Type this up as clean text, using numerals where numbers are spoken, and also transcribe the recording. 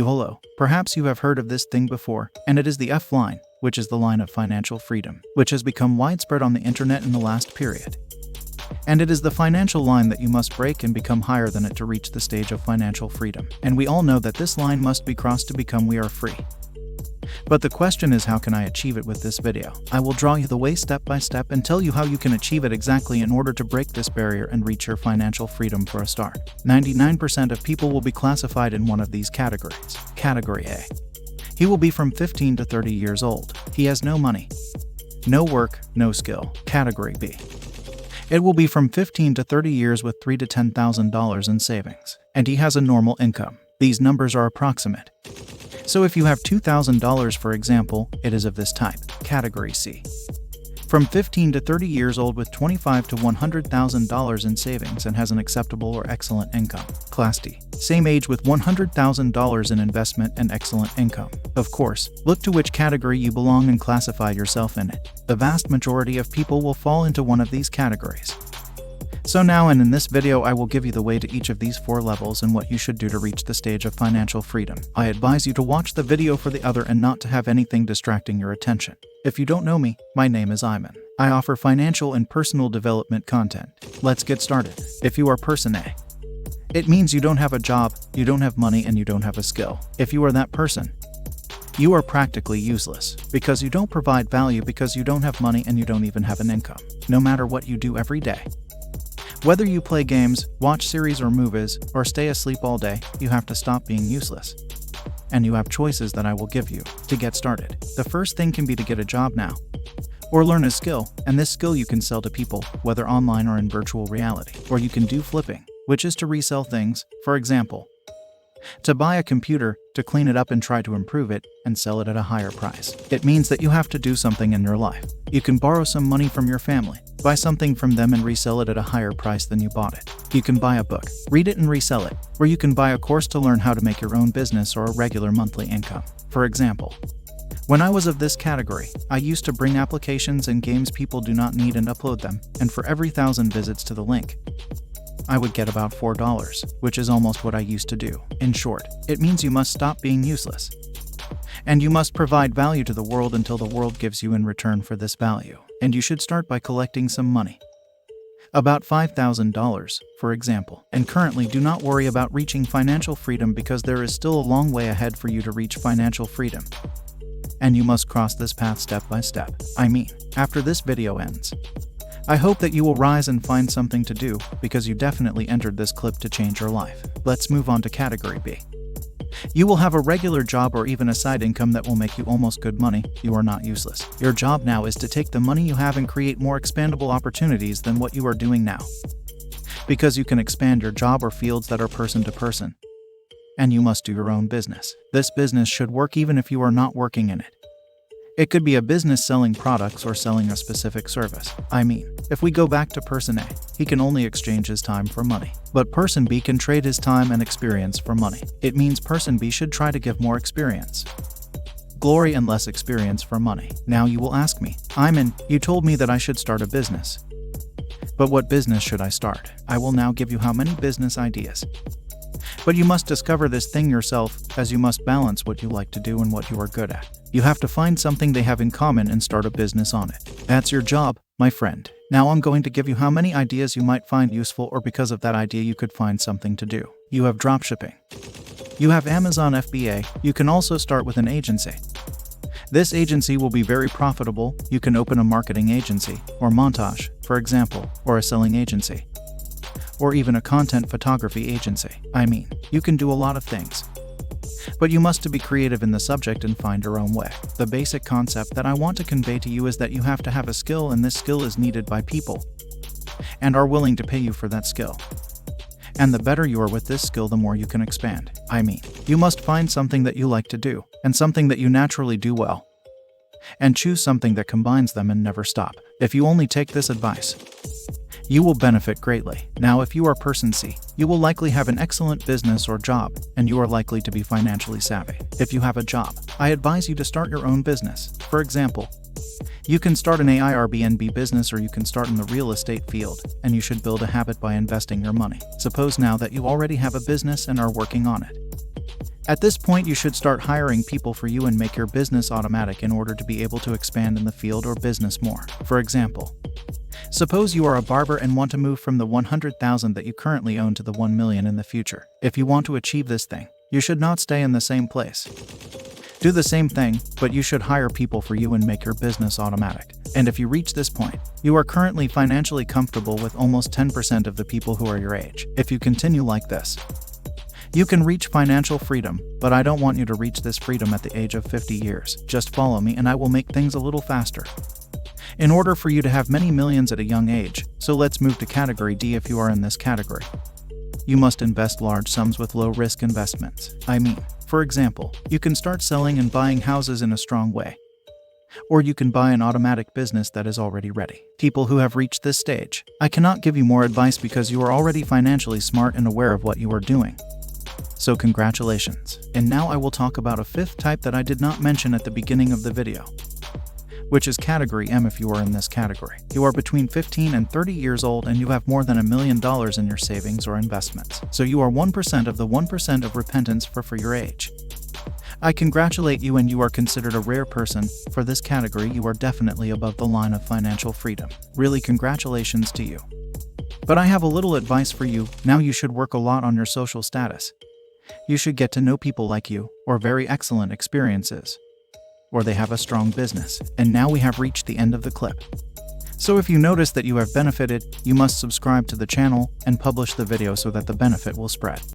Hello. Perhaps you have heard of this thing before, and it is the F line, which is the line of financial freedom, which has become widespread on the internet in the last period. And it is the financial line that you must break and become higher than it to reach the stage of financial freedom. And we all know that this line must be crossed to become we are free. But the question is, how can I achieve it with this video? I will draw you the way step by step and tell you how you can achieve it exactly in order to break this barrier and reach your financial freedom for a start. 99% of people will be classified in one of these categories. Category A. He will be from 15 to 30 years old. He has no money, no work, no skill. Category B. It will be from 15 to 30 years with $3,000 to $10,000 in savings, and he has a normal income. These numbers are approximate. So if you have $2,000, for example, it is of this type. Category C. From 15 to 30 years old with $25,000 to $100,000 in savings and has an acceptable or excellent income. Class D. Same age with $100,000 in investment and excellent income. Of course, look to which category you belong and classify yourself in it. The vast majority of people will fall into one of these categories. So now and in this video I will give you the way to each of these 4 levels and what you should do to reach the stage of financial freedom. I advise you to watch the video for the other and not to have anything distracting your attention. If you don't know me, my name is Iman. I offer financial and personal development content. Let's get started. If you are person A, it means you don't have a job, you don't have money, and you don't have a skill. If you are that person, you are practically useless because you don't provide value, because you don't have money and you don't even have an income. No matter what you do every day, whether you play games, watch series or movies, or stay asleep all day, you have to stop being useless. And you have choices that I will give you to get started. The first thing can be to get a job now, or learn a skill, and this skill you can sell to people, whether online or in virtual reality. Or you can do flipping, which is to resell things, for example, to buy a computer, to clean it up and try to improve it, and sell it at a higher price. It means that you have to do something in your life. You can borrow some money from your family, buy something from them and resell it at a higher price than you bought it. You can buy a book, read it and resell it, or you can buy a course to learn how to make your own business or a regular monthly income. For example, when I was of this category, I used to bring applications and games people do not need and upload them, and for every 1,000 visits to the link, I would get about $4, which is almost what I used to do. In short, it means you must stop being useless. And you must provide value to the world until the world gives you in return for this value. And you should start by collecting some money. About $5,000, for example. And currently do not worry about reaching financial freedom because there is still a long way ahead for you to reach financial freedom. And you must cross this path step by step. I mean, after this video ends, I hope that you will rise and find something to do, because you definitely entered this clip to change your life. Let's move on to category B. You will have a regular job or even a side income that will make you almost good money. You are not useless. Your job now is to take the money you have and create more expandable opportunities than what you are doing now. Because you can expand your job or fields that are person to person. And you must do your own business. This business should work even if you are not working in it. It could be a business selling products or selling a specific service. I mean, if we go back to person A, he can only exchange his time for money. But person B can trade his time and experience for money. It means person B should try to give more experience, glory and less experience for money. Now you will ask me, Iman, you told me that I should start a business. But what business should I start? I will now give you how many business ideas. But you must discover this thing yourself, as you must balance what you like to do and what you are good at. You have to find something they have in common and start a business on it. That's your job, my friend. Now I'm going to give you how many ideas you might find useful, or because of that idea you could find something to do. You have dropshipping. You have Amazon FBA. You can also start with an agency. This agency will be very profitable. You can open a marketing agency, or montage, for example, or a selling agency, or even a content photography agency. I mean, you can do a lot of things. But you must be creative in the subject and find your own way. The basic concept that I want to convey to you is that you have to have a skill, and this skill is needed by people and are willing to pay you for that skill. And the better you are with this skill, the more you can expand. I mean, you must find something that you like to do and something that you naturally do well, and choose something that combines them and never stop. If you only take this advice, you will benefit greatly. Now, if you are person C, you will likely have an excellent business or job, and you are likely to be financially savvy. If you have a job, I advise you to start your own business. For example, you can start an Airbnb business, or you can start in the real estate field, and you should build a habit by investing your money. Suppose now that you already have a business and are working on it. At this point, you should start hiring people for you and make your business automatic in order to be able to expand in the field or business more. For example, suppose you are a barber and want to move from the 100,000 that you currently own to the 1 million in the future. If you want to achieve this thing, you should not stay in the same place. Do the same thing, but you should hire people for you and make your business automatic. And if you reach this point, you are currently financially comfortable with almost 10% of the people who are your age. If you continue like this, you can reach financial freedom, but I don't want you to reach this freedom at the age of 50 years. Just follow me and I will make things a little faster. In order for you to have many millions at a young age, so let's move to category D. If you are in this category, you must invest large sums with low-risk investments. For example, you can start selling and buying houses in a strong way. Or you can buy an automatic business that is already ready. People who have reached this stage, I cannot give you more advice because you are already financially smart and aware of what you are doing. So congratulations. And now I will talk about a fifth type that I did not mention at the beginning of the video, which is category M. If you are in this category, you are between 15 and 30 years old and you have more than $1 million in your savings or investments. So you are 1% of the 1% of repentance for your age. I congratulate you and you are considered a rare person. For this category, you are definitely above the line of financial freedom. Really, congratulations to you. But I have a little advice for you. Now you should work a lot on your social status. You should get to know people like you, or very excellent experiences, or they have a strong business. And now we have reached the end of the clip. So if you notice that you have benefited, you must subscribe to the channel and publish the video so that the benefit will spread.